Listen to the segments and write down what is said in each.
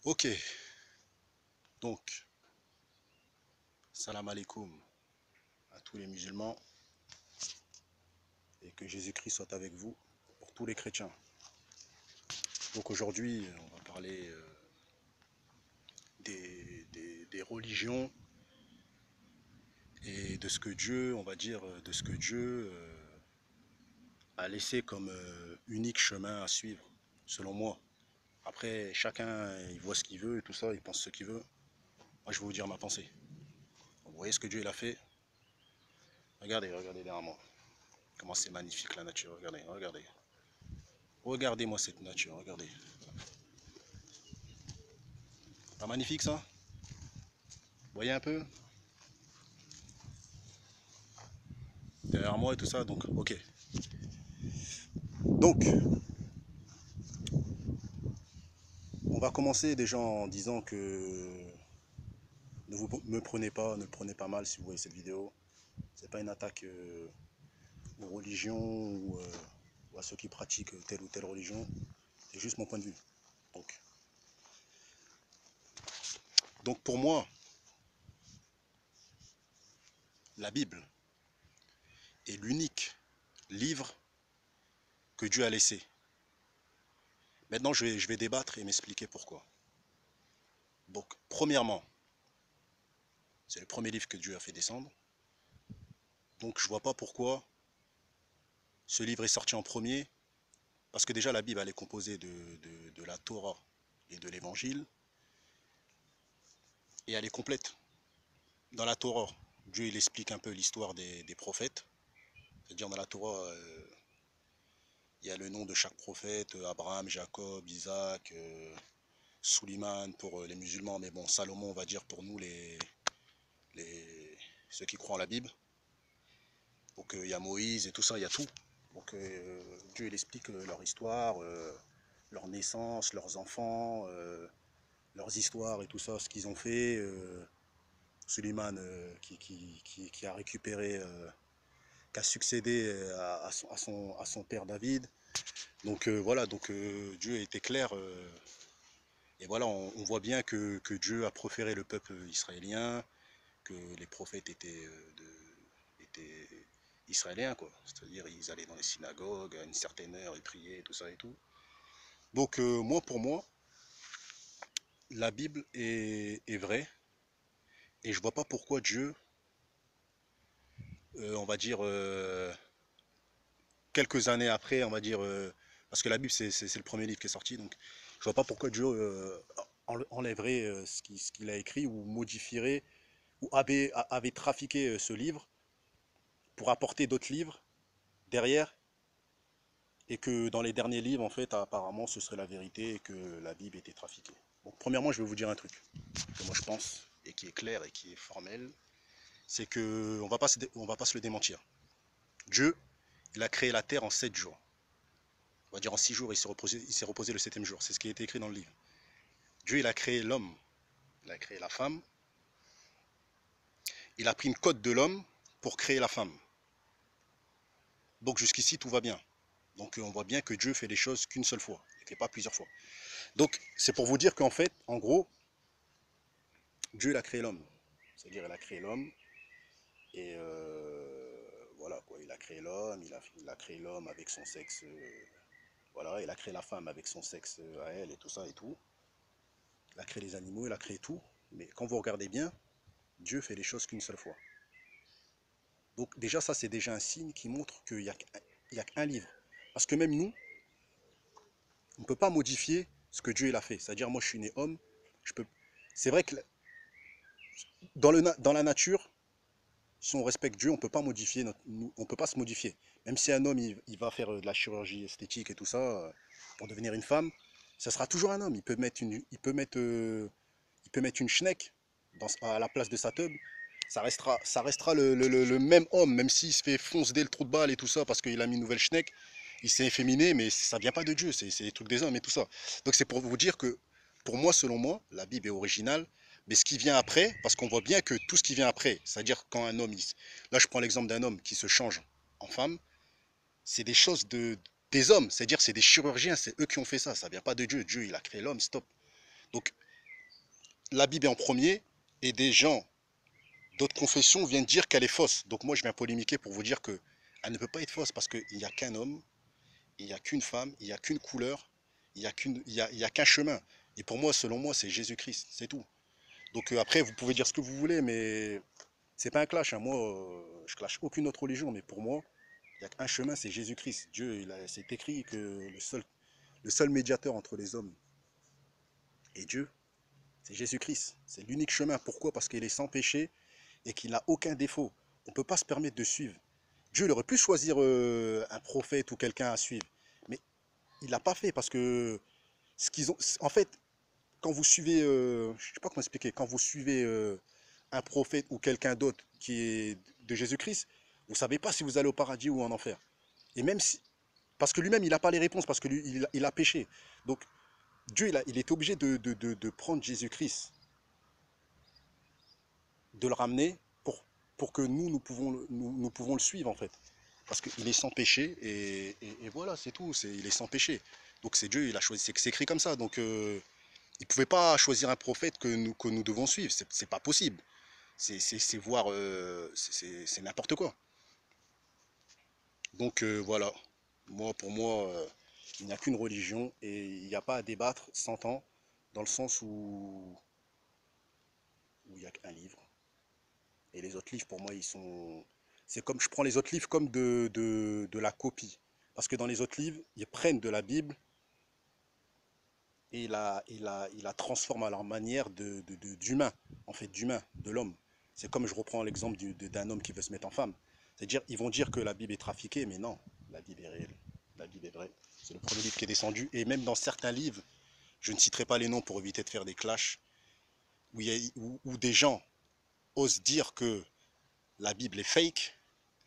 Ok, donc, salam alaikum à tous les musulmans et que Jésus-Christ soit avec vous pour tous les chrétiens. Donc aujourd'hui, on va parler des religions et de ce que Dieu, on va dire, de ce que Dieu a laissé comme unique chemin à suivre, selon moi. Après, chacun, il voit ce qu'il veut et tout ça, il pense ce qu'il veut. Moi, je vais vous dire ma pensée. Vous voyez ce que Dieu il a fait? Regardez, regardez derrière moi. Comment c'est magnifique la nature, regardez, regardez. Regardez-moi cette nature, regardez. Pas magnifique ça? Vous voyez un peu? Derrière moi et tout ça, donc ok. Donc, on va commencer déjà en disant que ne vous me prenez pas, ne prenez pas mal si vous voyez cette vidéo. C'est pas une attaque aux religions ou à ceux qui pratiquent telle ou telle religion. C'est juste mon point de vue. Donc, donc pour moi, la Bible est l'unique livre que Dieu a laissé. Maintenant, je vais débattre et m'expliquer pourquoi. Donc, premièrement, c'est le premier livre que Dieu a fait descendre. Donc, je vois pas pourquoi ce livre est sorti en premier. Parce que déjà, la Bible, elle est composée de la Torah et de l'Évangile. Et elle est complète. Dans la Torah, Dieu, il explique un peu l'histoire des prophètes. C'est-à-dire, dans la Torah, il y a le nom de chaque prophète, Abraham, Jacob, Isaac, Suleiman pour les musulmans, mais bon, Salomon, on va dire pour nous, ceux qui croient en la Bible. Donc il y a Moïse et tout ça, il y a tout. Donc Dieu, il explique leur histoire, leur naissance, leurs enfants, leurs histoires et tout ça, ce qu'ils ont fait. Suleiman qui a récupéré, qui a succédé à son père David. Donc voilà, donc Dieu était clair. Et voilà, on voit bien que Dieu a proféré le peuple israélien, que les prophètes étaient israéliens, quoi. C'est-à-dire ils allaient dans les synagogues à une certaine heure, ils priaient, tout ça et tout. Donc moi, pour moi, la Bible est vraie et je vois pas pourquoi Dieu, on va dire quelques années après, on va dire, parce que la Bible c'est le premier livre qui est sorti, donc je vois pas pourquoi Dieu enlèverait ce qu'il a écrit ou modifierait ou avait trafiqué ce livre pour apporter d'autres livres derrière et que dans les derniers livres, en fait, apparemment, ce serait la vérité et que la Bible était trafiquée. Donc, premièrement, je vais vous dire un truc que moi je pense et qui est clair et qui est formel, c'est que on va pas se le démentir. Dieu, il a créé la terre en 7 jours. On va dire en 6 jours, il s'est reposé le septième jour. C'est ce qui a été écrit dans le livre. Dieu, il a créé l'homme, il a créé la femme. Il a pris une côte de l'homme pour créer la femme. Donc jusqu'ici, tout va bien. Donc on voit bien que Dieu fait les choses qu'une seule fois, et pas plusieurs fois. Donc c'est pour vous dire qu'en fait, en gros, Dieu il a créé l'homme. C'est-à-dire il a créé l'homme et voilà quoi, il a créé l'homme, il a créé l'homme avec son sexe, voilà, il a créé la femme avec son sexe à elle et tout ça et tout. Il a créé les animaux, il a créé tout. Mais quand vous regardez bien, Dieu fait les choses qu'une seule fois. Donc déjà ça c'est déjà un signe qui montre qu'il n'y a qu'un livre. Parce que même nous, on ne peut pas modifier ce que Dieu il a fait. C'est-à-dire moi je suis né homme, je peux. C'est vrai que dans la nature, si on respecte Dieu, on peut pas modifier on peut pas se modifier. Même si un homme il va faire de la chirurgie esthétique et tout ça pour devenir une femme, ça sera toujours un homme. Il peut mettre une schneck à la place de sa teub. Ça restera le même homme, même s'il se fait foncer dès le trou de balle et tout ça parce qu'il a mis une nouvelle schneck. Il s'est efféminé, mais ça vient pas de Dieu, c'est les trucs des hommes et tout ça. Donc c'est pour vous dire que, pour moi, selon moi, la Bible est originale, mais ce qui vient après, parce qu'on voit bien que tout ce qui vient après, c'est-à-dire quand un homme, là je prends l'exemple d'un homme qui se change en femme, c'est des choses des hommes, c'est-à-dire c'est des chirurgiens, c'est eux qui ont fait ça vient pas de Dieu. Dieu, il a créé l'homme, stop. Donc la Bible est en premier, et des gens d'autres confessions viennent dire qu'elle est fausse. Donc moi, je viens polémiquer pour vous dire que elle ne peut pas être fausse parce qu'il n'y a qu'un homme, il n'y a qu'une femme, il n'y a qu'une couleur, il y a qu'un chemin. Et pour moi, selon moi, c'est Jésus-Christ, c'est tout. Donc après, vous pouvez dire ce que vous voulez, mais c'est pas un clash, hein. Moi, je clash aucune autre religion, mais pour moi, il n'y a qu'un chemin, c'est Jésus-Christ. Dieu, c'est écrit que le seul médiateur entre les hommes et Dieu, c'est Jésus-Christ. C'est l'unique chemin. Pourquoi? Parce qu'il est sans péché et qu'il n'a aucun défaut. On ne peut pas se permettre de suivre. Dieu il aurait pu choisir un prophète ou quelqu'un à suivre, mais il l'a pas fait parce que ce qu'ils ont, en fait, quand vous suivez, je sais pas comment expliquer, quand vous suivez un prophète ou quelqu'un d'autre qui est de Jésus-Christ, vous savez pas si vous allez au paradis ou en enfer. Et même si, parce que lui-même il n'a pas les réponses parce que lui il a péché. Donc Dieu il est obligé de prendre Jésus-Christ, de le ramener pour que nous nous pouvons le suivre en fait. Parce qu'il est sans péché et voilà, c'est tout. Il est sans péché. Donc c'est Dieu, il a choisi. C'est écrit comme ça. Donc il ne pouvait pas choisir un prophète que nous devons suivre. C'est pas possible. C'est voir. C'est n'importe quoi. Donc voilà. Pour moi, il n'y a qu'une religion et il n'y a pas à débattre 100 ans dans le sens où il n'y a qu'un livre. Et les autres livres, pour moi, ils sont. C'est comme je prends les autres livres comme de la copie. Parce que dans les autres livres, ils prennent de la Bible et il la transforme à leur manière d'humain, en fait, d'humain, de l'homme. C'est comme je reprends l'exemple d'un homme qui veut se mettre en femme. C'est-à-dire, ils vont dire que la Bible est trafiquée, mais non, la Bible est réelle. La Bible est vraie. C'est le premier livre qui est descendu. Et même dans certains livres, je ne citerai pas les noms pour éviter de faire des clashs, où des gens osent dire que la Bible est fake,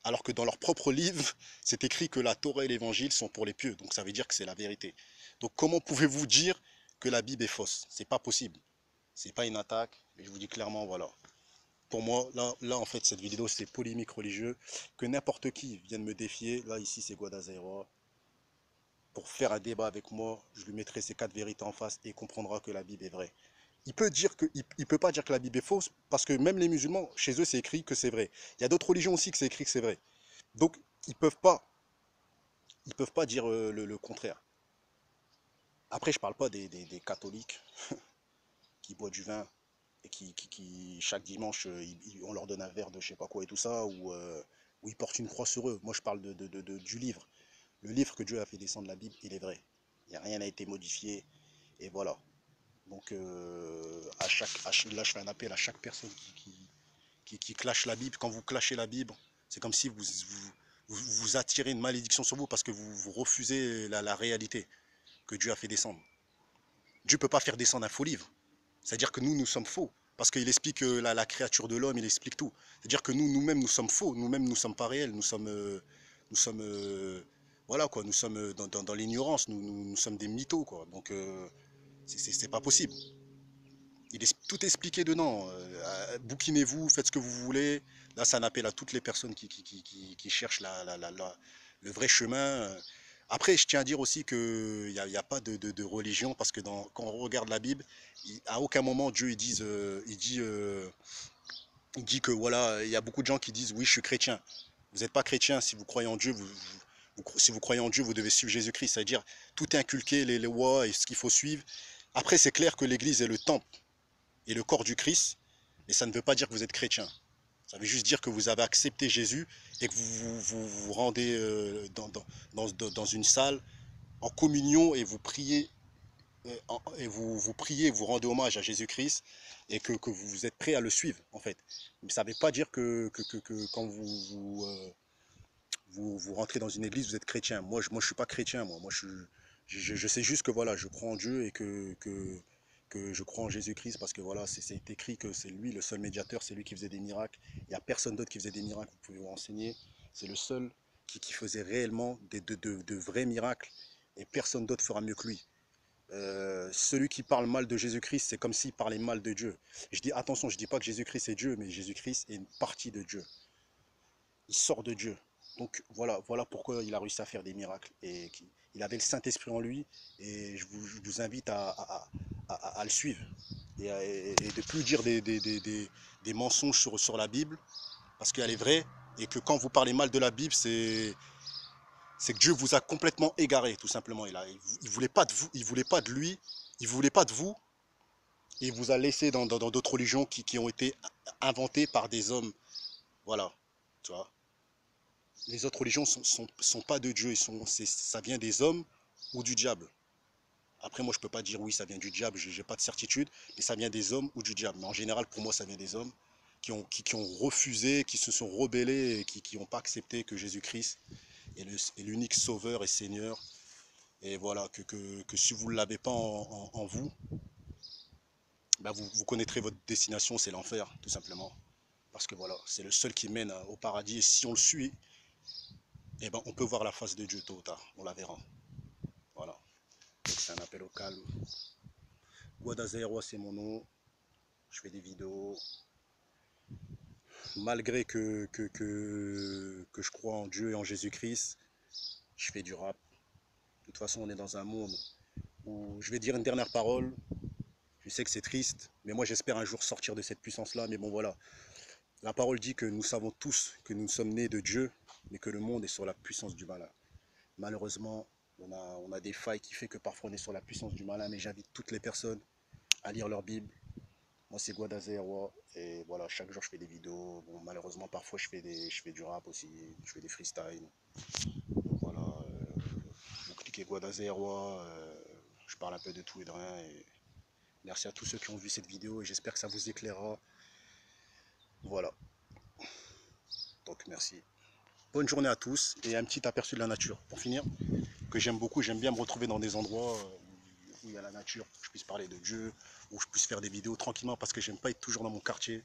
alors que dans leur propre livre, c'est écrit que la Torah et l'Évangile sont pour les pieux. Donc ça veut dire que c'est la vérité. Donc comment pouvez-vous dire que la Bible est fausse? C'est pas possible. C'est pas une attaque, mais je vous dis clairement, voilà. Pour moi, là en fait, cette vidéo, c'est polémique religieux. Que n'importe qui vienne me défier, là, ici, c'est Guadazera. Pour faire un débat avec moi, je lui mettrai ces quatre vérités en face et il comprendra que la Bible est vraie. Il peut pas dire que la Bible est fausse parce que même les musulmans, chez eux, c'est écrit que c'est vrai. Il y a d'autres religions aussi que c'est écrit que c'est vrai. Donc, ils peuvent pas dire le contraire. Après, je parle pas des catholiques qui boivent du vin et chaque dimanche, on leur donne un verre de je sais pas quoi et tout ça, ou ils portent une croix sur eux. Moi, je parle du livre. Le livre que Dieu a fait descendre, la Bible, il est vrai. Il n'y a rien n'a été modifié. Et voilà. Donc, là, je fais un appel à chaque personne qui clash la Bible. Quand vous clashez la Bible, c'est comme si vous attirez une malédiction sur vous parce que vous refusez la réalité que Dieu a fait descendre. Dieu ne peut pas faire descendre un faux livre. C'est-à-dire que nous sommes faux. Parce qu'il explique la créature de l'homme, il explique tout. C'est-à-dire que nous-mêmes, nous sommes faux. Nous-mêmes, nous ne sommes pas réels. Nous sommes voilà quoi, nous sommes dans l'ignorance. Nous sommes des mythos, quoi. Donc, c'est pas possible. Il est tout expliqué dedans. Bouquinez-vous, faites ce que vous voulez. Là, c'est un appel à toutes les personnes qui cherchent le vrai chemin. Après, je tiens à dire aussi qu'il n'y a pas de religion, parce que quand on regarde la Bible, à aucun moment Dieu il dit que voilà, il y a beaucoup de gens qui disent oui, je suis chrétien. Vous n'êtes pas chrétien si vous croyez en Dieu, si vous croyez en Dieu, vous devez suivre Jésus-Christ. C'est-à-dire, tout est inculqué, les lois et ce qu'il faut suivre. Après, c'est clair que l'Église est le temple et le corps du Christ, mais ça ne veut pas dire que vous êtes chrétien. Ça veut juste dire que vous avez accepté Jésus et que vous rendez dans une salle en communion et vous priez vous priez, vous rendez hommage à Jésus-Christ et que vous êtes prêt à le suivre en fait. Mais ça ne veut pas dire que quand vous rentrez dans une église, vous êtes chrétien. Moi je suis pas chrétien, moi je sais juste que voilà, je crois en Dieu et que je crois en Jésus-Christ parce que voilà, c'est écrit que c'est lui le seul médiateur, c'est lui qui faisait des miracles. Il n'y a personne d'autre qui faisait des miracles, vous pouvez vous renseigner. C'est le seul qui faisait réellement de vrais miracles et personne d'autre fera mieux que lui. Celui qui parle mal de Jésus-Christ, c'est comme s'il parlait mal de Dieu. Je dis attention, je ne dis pas que Jésus-Christ est Dieu, mais Jésus-Christ est une partie de Dieu. Il sort de Dieu. Donc voilà pourquoi il a réussi à faire des miracles. Et il avait le Saint-Esprit en lui, et je vous invite à le suivre. et de plus dire des mensonges sur la Bible, parce qu'elle est vraie, et que quand vous parlez mal de la Bible, c'est que Dieu vous a complètement égaré, tout simplement. Il voulait pas de vous, il voulait pas de lui, il voulait pas de vous, et il vous a laissé dans d'autres religions qui ont été inventées par des hommes. Voilà, tu vois. Les autres religions sont pas de Dieu, ça vient des hommes ou du diable. Après, moi, je peux pas dire oui, ça vient du diable, j'ai pas de certitude, mais ça vient des hommes ou du diable. Mais en général, pour moi, ça vient des hommes qui ont refusé, qui se sont rebellés et qui n'ont pas accepté que Jésus-Christ est l'unique sauveur et Seigneur. Et voilà, que si vous ne l'avez pas en vous, bah vous connaîtrez votre destination, c'est l'enfer, tout simplement. Parce que voilà, c'est le seul qui mène au paradis. Et si on le suit, eh ben, on peut voir la face de Dieu tôt ou tard. On la verra. Voilà. Donc c'est un appel au calme. Guadazeroa, c'est mon nom. Je fais des vidéos. Malgré que je crois en Dieu et en Jésus-Christ, je fais du rap. De toute façon, on est dans un monde où je vais dire une dernière parole. Je sais que c'est triste, mais moi j'espère un jour sortir de cette puissance-là. Mais bon, voilà. La parole dit que nous savons tous que nous sommes nés de Dieu, mais que le monde est sur la puissance du malin. Malheureusement, on a des failles qui fait que parfois on est sur la puissance du malin, mais j'invite toutes les personnes à lire leur Bible. Moi c'est Guadazeroa et voilà, chaque jour je fais des vidéos. Bon, malheureusement parfois je fais du rap aussi, je fais des freestyles. Donc voilà, vous cliquez Guadazeroa, je parle un peu de tout et de rien. Et merci à tous ceux qui ont vu cette vidéo et j'espère que ça vous éclairera. Voilà, donc merci. Bonne journée à tous et un petit aperçu de la nature. Pour finir, que j'aime beaucoup, j'aime bien me retrouver dans des endroits où il y a la nature, où je puisse parler de Dieu, où je puisse faire des vidéos tranquillement parce que j'aime pas être toujours dans mon quartier,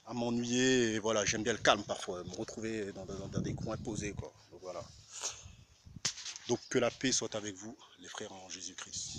à m'ennuyer. Et voilà, j'aime bien le calme parfois, me retrouver dans des coins posés, quoi. Donc voilà. Donc que la paix soit avec vous, les frères en Jésus-Christ.